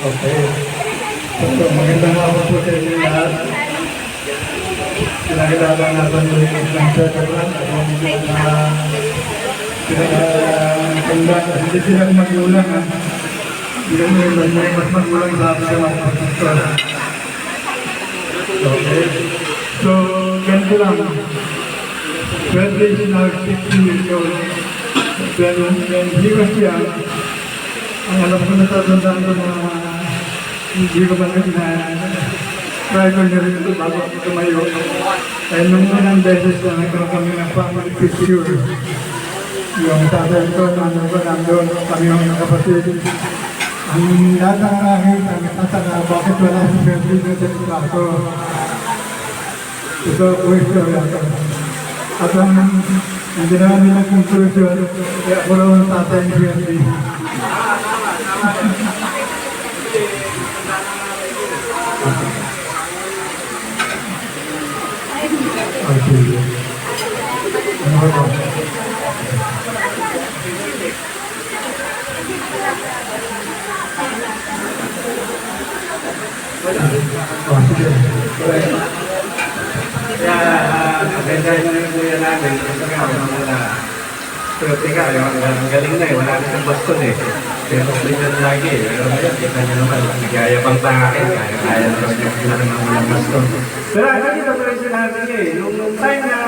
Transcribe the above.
Okay. So, magandang hapon po sa inyo lahat. Pinakilala natin ulit ng Setapan at yung pinakatanda. Hindi sila magulang. Hindi may mas magulang sa akin sa mga pastor. Okay. So, ganito lang. 20 is now 16 years old. When he was young, ang alam ko natatandaan ko na hindi ko ba driver niya rin ito bago ako tumayo. Kaya nung unang beses na nagkaroon kami ng family picture, yung tatay ko, nandun kami yung kapatid. Ang lahat ng aking nagtataka, bakit wala si Freddy na sa plato? Ito po istorya ko. At ang ginawa nilang conclusion, kaya ako raw ang tatay ni Freddy. Okay. Ano ba? Oh, sige. Kaya, maganda yung kuya namin. Ito nga, mga swerte ka. Ang galing na eh. Wala rin ang baston eh. Pero ganyan lagi eh. Pero ngayon, kita nyo naman. Nagayabang pa akin. Kaya naman yung sila ng mga baston. Pero ano yung operation natin eh. Nung time na